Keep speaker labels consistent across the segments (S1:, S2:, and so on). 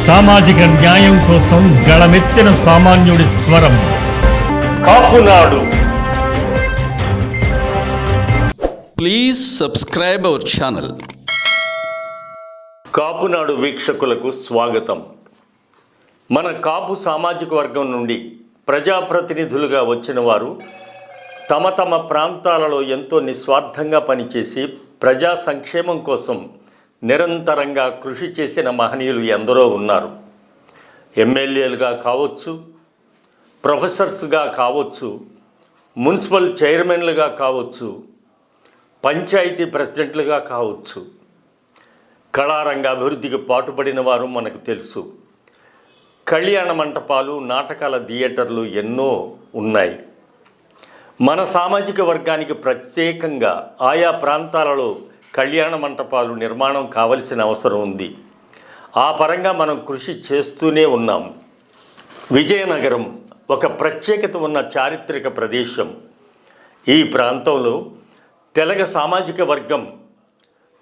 S1: సామాజిక న్యాయం కోసం గళమెత్తిన సామాన్యుడి స్వరం Kapunadu.
S2: Please subscribe our channel.
S3: Kapunadu వీక్షకులకు స్వాగతం. మన కాపు సామాజిక వర్గం నుండి ప్రజాప్రతినిధులుగా వచ్చిన వారు తమ తమ ప్రాంతాలలో ఎంతో నిస్వార్థంగా పనిచేసి ప్రజా సంక్షేమం కోసం నిరంతరంగా కృషి చేసిన మహనీయులు ఎందరో ఉన్నారు. ఎమ్మెల్యేలుగా కావచ్చు, ప్రొఫెసర్స్గా కావచ్చు, మున్సిపల్ చైర్మన్లుగా కావచ్చు, పంచాయతీ ప్రెసిడెంట్లుగా కావచ్చు. కళారంగ అభివృద్ధికి పాటుపడిన వారు మనకు తెలుసు. కళ్యాణ మంటపాలు, నాటకాల థియేటర్లు ఎన్నో ఉన్నాయి. మన సామాజిక వర్గానికి ప్రత్యేకంగా ఆయా ప్రాంతాలలో కళ్యాణ మంటపాలు నిర్మాణం కావలసిన అవసరం ఉంది. ఆ పరంగా మనం కృషి చేస్తూనే ఉన్నాం. విజయనగరం ఒక ప్రత్యేకత ఉన్న చారిత్రక ప్రదేశం. ఈ ప్రాంతంలో తెలగ సామాజిక వర్గం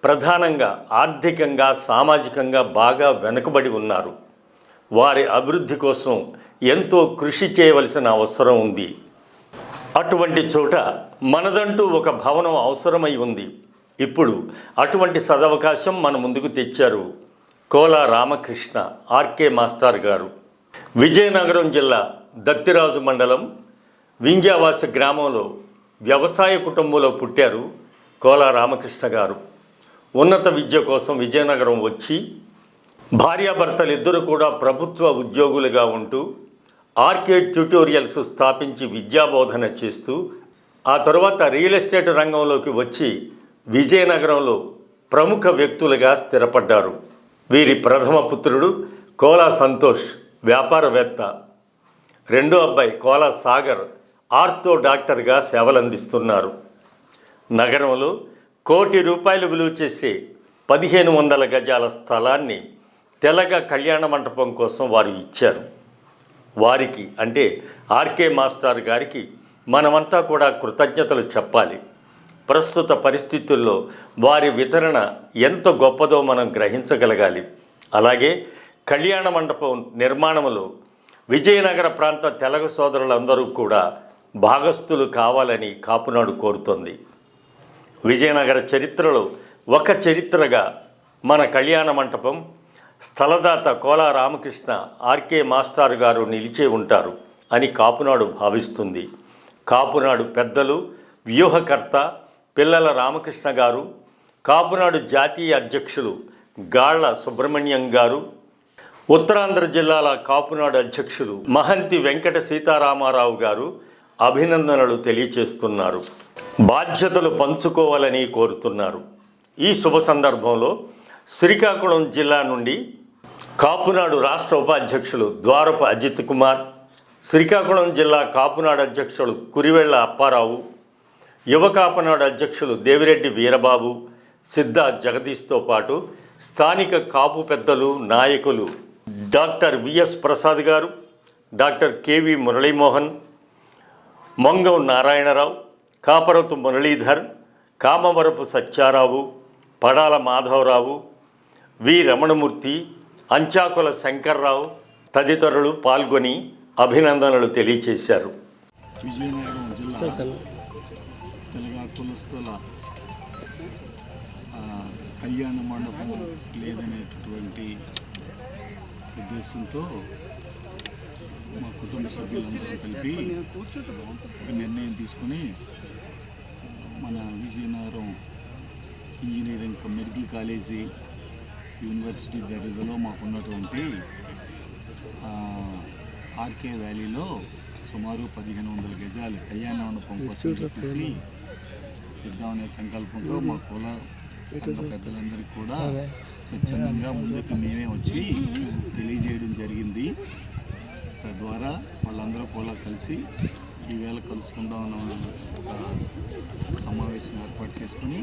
S3: ప్రధానంగా ఆర్థికంగా, సామాజికంగా బాగా వెనుకబడి ఉన్నారు. వారి అభివృద్ధి కోసం ఎంతో కృషి చేయవలసిన అవసరం ఉంది. అటువంటి చోట మనదంటూ ఒక భవనం అవసరమై ఉంది. ఇప్పుడు అటువంటి సదవకాశం మన ముందుకు తెచ్చారు కోలా రామకృష్ణ ఆర్కే మాస్టర్ గారు. విజయనగరం జిల్లా దత్తిరాజు మండలం వింజావాస గ్రామంలో వ్యవసాయ కుటుంబంలో పుట్టారు కోలా రామకృష్ణ గారు. ఉన్నత విద్య కోసం విజయనగరం వచ్చి భార్యాభర్తలు ఇద్దరు కూడా ప్రభుత్వ ఉద్యోగులుగా ఉంటూ ఆర్కే ట్యూటోరియల్స్ స్థాపించి విద్యాబోధన చేస్తూ ఆ తర్వాత రియల్ ఎస్టేట్ రంగంలోకి వచ్చి విజయనగరంలో ప్రముఖ వ్యక్తులుగా స్థిరపడ్డారు. వీరి ప్రథమ పుత్రుడు కోలా సంతోష్ వ్యాపారవేత్త, రెండో అబ్బాయి కోలా సాగర్ ఆర్థో డాక్టర్గా సేవలందిస్తున్నారు. నగరంలో ₹1 కోటి విలువ చేసే 1500 గజాల స్థలాన్ని తెలగ కళ్యాణ మంటపం కోసం వారు ఇచ్చారు. వారికి అంటే ఆర్కే మాస్టర్ గారికి మనమంతా కూడా కృతజ్ఞతలు చెప్పాలి. ప్రస్తుత పరిస్థితుల్లో వారి వితరణ ఎంత గొప్పదో మనం గ్రహించగలగాలి. అలాగే కళ్యాణ మండపం నిర్మాణంలో విజయనగర ప్రాంత తెలగ సోదరులందరూ కూడా భాగస్థులు కావాలని కాపునాడు కోరుతోంది. విజయనగర చరిత్రలో ఒక చరిత్రగా మన కళ్యాణ మంటపం స్థలదాత కోలా రామకృష్ణ ఆర్కే మాస్టర్ గారు నిలిచే ఉంటారు అని కాపునాడు భావిస్తుంది. కాపునాడు పెద్దలు, వ్యూహకర్త పిల్లల రామకృష్ణ గారు, కాపునాడు జాతీయ అధ్యక్షులు గాళ్ల సుబ్రహ్మణ్యం గారు, ఉత్తరాంధ్ర జిల్లాల కాపునాడు అధ్యక్షులు మహంతి వెంకట సీతారామారావు గారు అభినందనలు తెలియచేస్తున్నారు. బాధ్యతలు పంచుకోవాలని కోరుతున్నారు. ఈ శుభ సందర్భంలో శ్రీకాకుళం జిల్లా నుండి కాపునాడు రాష్ట్ర ఉపాధ్యక్షులు ద్వారపు అజిత్ కుమార్, శ్రీకాకుళం జిల్లా కాపునాడు అధ్యక్షులు కురివెళ్ల అప్పారావు, యువ కాపునాడు అధ్యక్షులు దేవిరెడ్డి వీరబాబు, సిద్ధ జగదీష్తో పాటు స్థానిక కాపు పెద్దలు, నాయకులు డాక్టర్ విఎస్ ప్రసాద్ గారు, డాక్టర్ కెవి మురళీమోహన్, మొంగం నారాయణరావు, కాపరతు మురళీధర్, కామవరపు సత్యారావు, పడాల మాధవరావు, వి రమణమూర్తి, అంచాకుల శంకర్రావు తదితరులు పాల్గొని అభినందనలు తెలియచేశారు.
S4: విజయనగరం జిల్లా తెలగ కులస్తుల కళ్యాణ మండపం లేదనేటటువంటి ఉద్దేశంతో మా కుటుంబ సభ్యులందరూ కలిపి ఒక నిర్ణయం తీసుకుని మన Vizianagaram engineering medical college university దగ్గరలో మాకున్నటువంటి ఆర్కే వ్యాలీలో సుమారు 1500 గజాలు కళ్యాణ మండపం కోసం చెప్పేసి ఇద్దామనే సంకల్పంతో మా కుల సంఘ పెద్దలందరికీ కూడా స్వచ్ఛందంగా ముందుకు మేమే వచ్చి తెలియజేయడం జరిగింది. తద్వారా వాళ్ళందరూ కూడా కలిసి ఈవేళ కలుసుకుందాం ఒక సమావేశం ఏర్పాటు చేసుకుని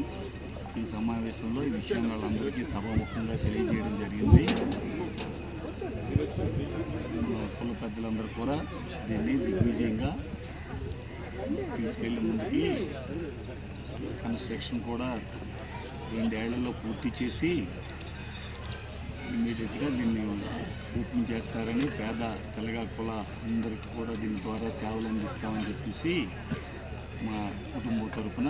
S4: ఈ సమావేశంలో ఈ విషయాన్ని వాళ్ళందరికీ సభాముఖంగా తెలియజేయడం జరిగింది. కుల పెద్దలందరూ కూడా దీన్ని దిగ్విజయంగా తీసుకెళ్ళి ముందుకి కన్స్ట్రక్షన్ కూడా 2 ఏళ్లలో పూర్తి చేసి ఇమీడియట్గా దీన్ని ఓపెన్ చేస్తారని, పేద తెలగ కుల అందరికీ కూడా దీని ద్వారా సేవలు అందిస్తామని చెప్పేసి మా కుటుంబం తరఫున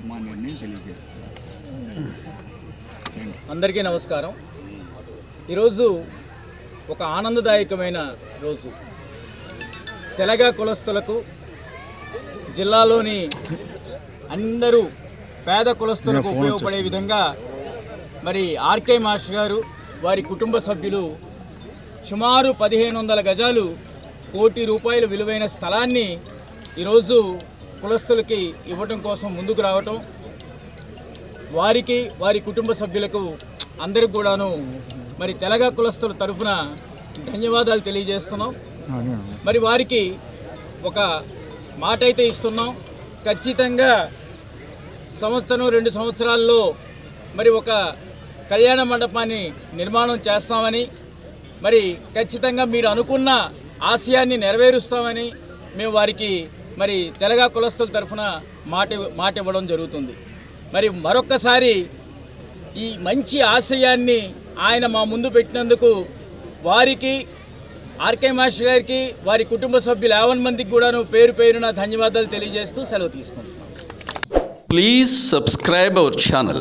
S4: మా నిర్ణయం తెలియజేస్తారు.
S5: అందరికీ నమస్కారం. ఈరోజు ఒక ఆనందదాయకమైన రోజు. తెలగ కులస్తులకు, జిల్లాలోని అందరూ పేద కులస్తులకు ఉపయోగపడే విధంగా మరి ఆర్కే మాస్టర్ గారు, వారి కుటుంబ సభ్యులు సుమారు 1500 గజాలు ₹1 కోటి విలువైన స్థలాన్ని ఈరోజు కులస్తులకి ఇవ్వటం కోసం ముందుకు రావటం, వారికి వారి కుటుంబ సభ్యులకు అందరికి కూడాను మరి తెలగ కులస్తుల తరఫున ధన్యవాదాలు తెలియజేస్తున్నాం. మరి వారికి ఒక మాట అయితే ఇస్తున్నాం, ఖచ్చితంగా 1-2 సంవత్సరాల్లో మరి ఒక కళ్యాణ మండపాన్ని నిర్మాణం చేస్తామని, మరి ఖచ్చితంగా మీరు అనుకున్న ఆశయాన్ని నెరవేరుస్తామని మేము వారికి మరి తెలగ కులస్తుల తరఫున మాట ఇవ్వడం జరుగుతుంది. మరి మరొక్కసారి ఈ మంచి ఆశయాన్ని ఆయన మా ముందు పెట్టినందుకు వారికి, ఆర్కే మాస్టర్ గారికి, వారి కుటుంబ సభ్యులు 50 మందికి కూడాను పేరు పేరున ధన్యవాదాలు తెలియజేస్తూ సెలవు తీసుకుంటున్నాం.
S2: Please subscribe our channel.